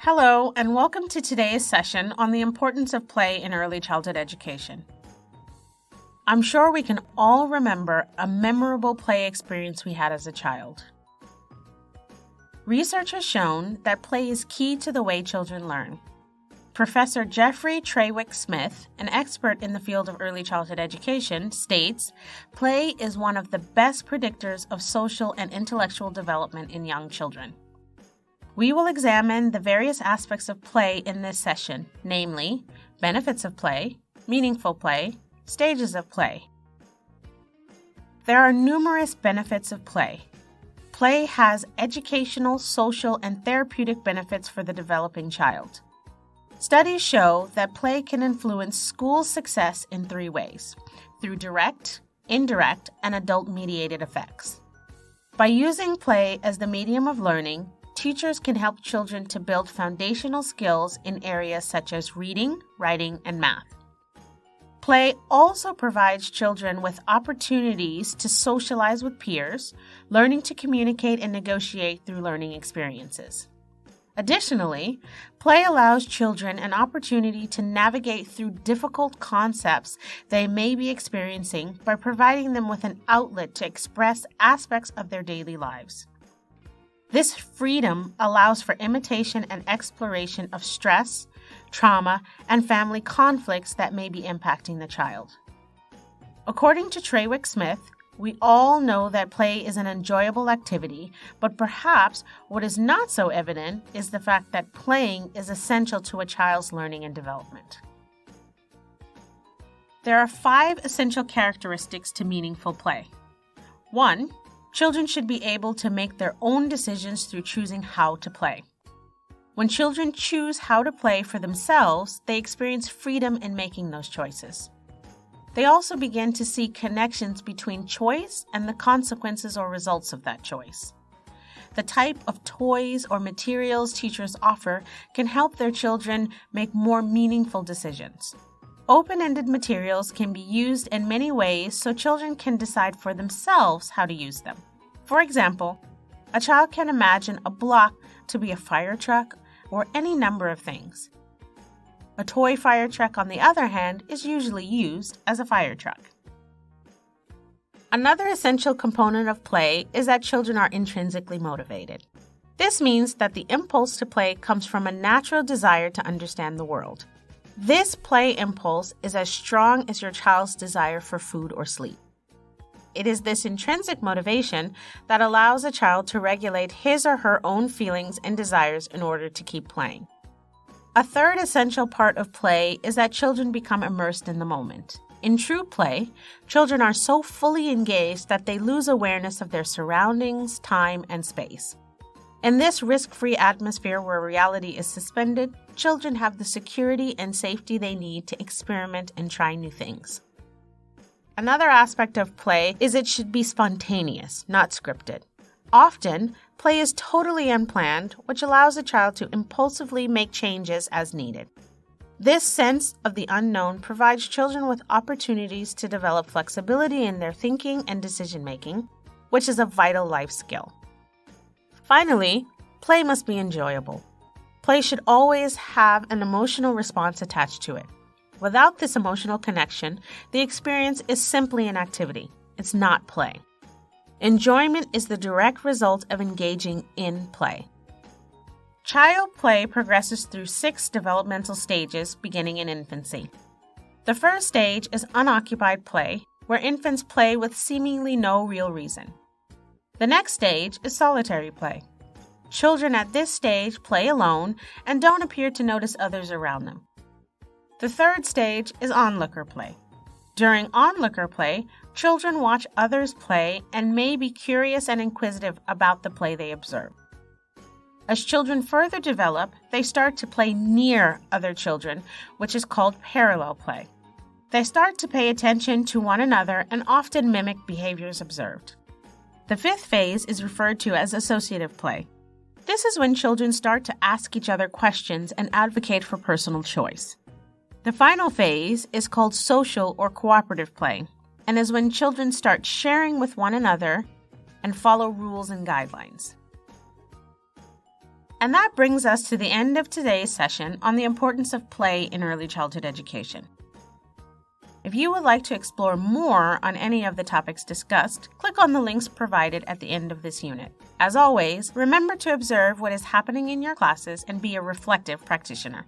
Hello, and welcome to today's session on the importance of play in early childhood education. I'm sure we can all remember a memorable play experience we had as a child. Research has shown that play is key to the way children learn. Professor Jeffrey Trawick-Smith, an expert in the field of early childhood education, states, play is one of the best predictors of social and intellectual development in young children. We will examine the various aspects of play in this session, namely, benefits of play, meaningful play, stages of play. There are numerous benefits of play. Play has educational, social, and therapeutic benefits for the developing child. Studies show that play can influence school success in 3 ways, through direct, indirect, and adult-mediated effects. By using play as the medium of learning, teachers can help children to build foundational skills in areas such as reading, writing, and math. Play also provides children with opportunities to socialize with peers, learning to communicate and negotiate through learning experiences. Additionally, play allows children an opportunity to navigate through difficult concepts they may be experiencing by providing them with an outlet to express aspects of their daily lives. This freedom allows for imitation and exploration of stress, trauma, and family conflicts that may be impacting the child. According to Trawick-Smith, we all know that play is an enjoyable activity, but perhaps what is not so evident is the fact that playing is essential to a child's learning and development. There are 5 essential characteristics to meaningful play. 1. Children should be able to make their own decisions through choosing how to play. When children choose how to play for themselves, they experience freedom in making those choices. They also begin to see connections between choice and the consequences or results of that choice. The type of toys or materials teachers offer can help their children make more meaningful decisions. Open-ended materials can be used in many ways so children can decide for themselves how to use them. For example, a child can imagine a block to be a fire truck or any number of things. A toy fire truck, on the other hand, is usually used as a fire truck. Another essential component of play is that children are intrinsically motivated. This means that the impulse to play comes from a natural desire to understand the world. This play impulse is as strong as your child's desire for food or sleep. It is this intrinsic motivation that allows a child to regulate his or her own feelings and desires in order to keep playing. A third essential part of play is that children become immersed in the moment. In true play, children are so fully engaged that they lose awareness of their surroundings, time, and space. In this risk-free atmosphere where reality is suspended, children have the security and safety they need to experiment and try new things. Another aspect of play is it should be spontaneous, not scripted. Often, play is totally unplanned, which allows a child to impulsively make changes as needed. This sense of the unknown provides children with opportunities to develop flexibility in their thinking and decision-making, which is a vital life skill. Finally, play must be enjoyable. Play should always have an emotional response attached to it. Without this emotional connection, the experience is simply an activity. It's not play. Enjoyment is the direct result of engaging in play. Child play progresses through 6 developmental stages beginning in infancy. The first stage is unoccupied play, where infants play with seemingly no real reason. The next stage is solitary play. Children at this stage play alone and don't appear to notice others around them. The third stage is onlooker play. During onlooker play, children watch others play and may be curious and inquisitive about the play they observe. As children further develop, they start to play near other children, which is called parallel play. They start to pay attention to one another and often mimic behaviors observed. The 5th phase is referred to as associative play. This is when children start to ask each other questions and advocate for personal choice. The final phase is called social or cooperative play, and is when children start sharing with one another and follow rules and guidelines. And that brings us to the end of today's session on the importance of play in early childhood education. If you would like to explore more on any of the topics discussed, click on the links provided at the end of this unit. As always, remember to observe what is happening in your classes and be a reflective practitioner.